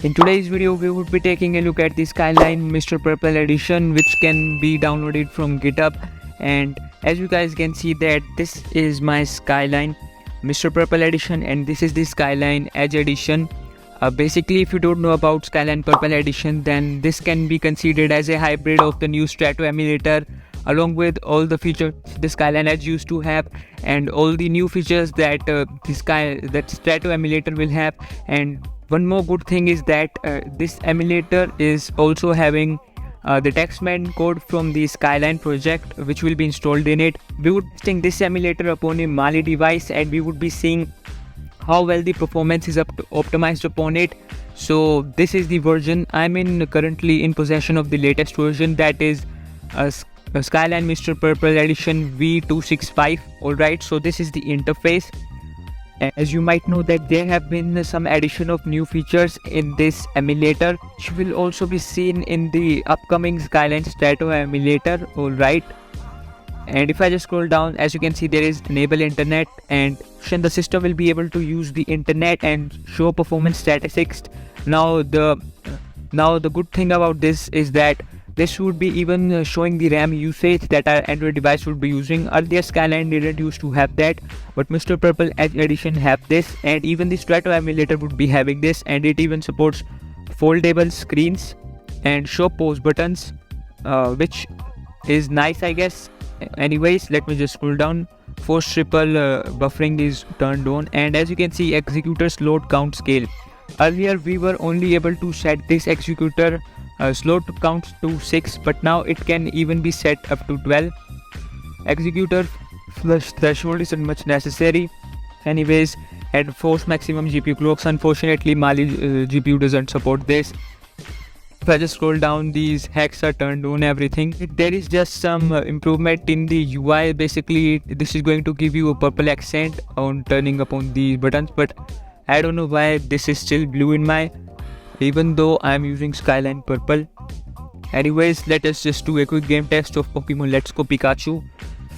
In today's video, we would be taking a look at the Skyline Mr. Purple edition, which can be downloaded from GitHub. And as you guys can see that this is my Skyline Mr. Purple edition and this is the Skyline Edge edition. Basically, if you don't know about Skyline Purple edition, then this can be considered as a hybrid of the new STRATO Emulator, along with all the features the Skyline Edge used to have and all the new features that STRATO Emulator will have. And one more good thing is that this emulator is also having the TeXXeRacT code from the Skyline project, which will be installed in it. We would be testing this emulator upon a Mali device and we would be seeing how well the performance is optimized upon it. So this is the version I'm in, currently in possession of the latest version, that is Skyline Mr. Purple edition v265. Alright, so this is the interface. As you might know that there have been some addition of new features in this emulator, which will also be seen in the upcoming Skyline STRATO emulator. Alright, and if I just scroll down, as you can see, there is enable internet, and the system will be able to use the internet and show performance statistics. Now the good thing about this is that this would be even showing the RAM usage that our Android device would be using. Earlier Skyline didn't used to have that, but Mr. Purple Edge edition have this, and even the STRATO emulator would be having this, and it even supports foldable screens and show pause buttons, which is nice, I guess. Anyways, let me just scroll down. Force triple buffering is turned on, and as you can see, executor's load count scale. Earlier we were only able to set this executor slot count to 6, but now it can even be set up to 12. Executor flush threshold isn't much necessary. Anyways, and force maximum GPU clocks. Unfortunately, Mali GPU doesn't support this. If I just scroll down, these hacks are turned on, everything. There is just some improvement in the UI. Basically, this is going to give you a purple accent on turning upon these buttons, but I don't know why this is still blue in my, even though I am using Skyline Purple. Anyways, let us just do a quick game test of Pokemon Let's Go Pikachu.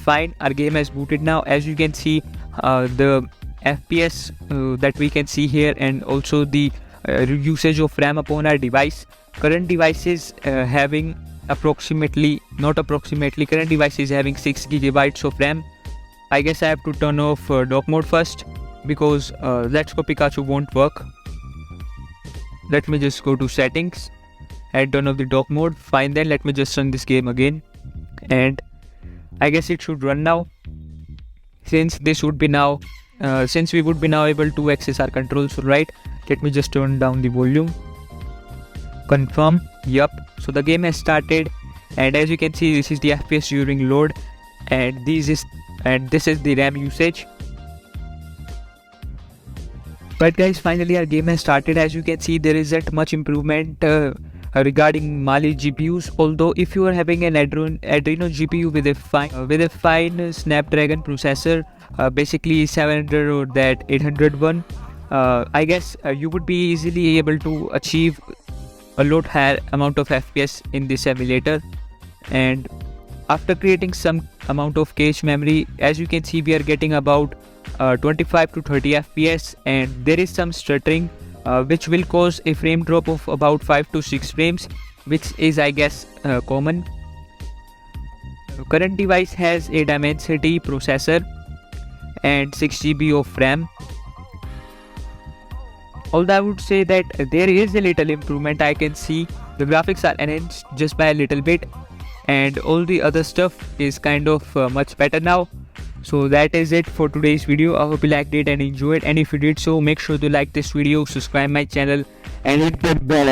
Fine, our game has booted now. As you can see, the FPS that we can see here, and also the usage of RAM upon our device. Current device is having current device is having 6 GB of RAM. I guess I have to turn off dock mode first, because Let's Go Pikachu won't work. Let me just go to settings and turn off the dock mode. Fine, then let me just run this game again, and I guess it should run now, since we would be now able to access our controls. Right, let me just turn down the volume. Confirm. Yup, so the game has started, and as you can see, this is the FPS during load, and this is the RAM usage. But guys, finally our game has started. As you can see, there isn't much improvement regarding Mali GPUs. Although if you are having an Adreno GPU with a fine Snapdragon processor, basically 700 or that 800 one, I guess you would be easily able to achieve a lot higher amount of FPS in this emulator. And after creating some amount of cache memory, as you can see, we are getting about 25 to 30 FPS, and there is some stuttering which will cause a frame drop of about 5 to 6 frames, which is, I guess, common. Current device has a Dimensity processor and 6 GB of RAM. Although I would say that there is a little improvement, I can see the graphics are enhanced just by a little bit, and all the other stuff is kind of much better now. So that is it for today's video. I hope you liked it and enjoyed, and if you did so, make sure to like this video, subscribe my channel, and hit the bell.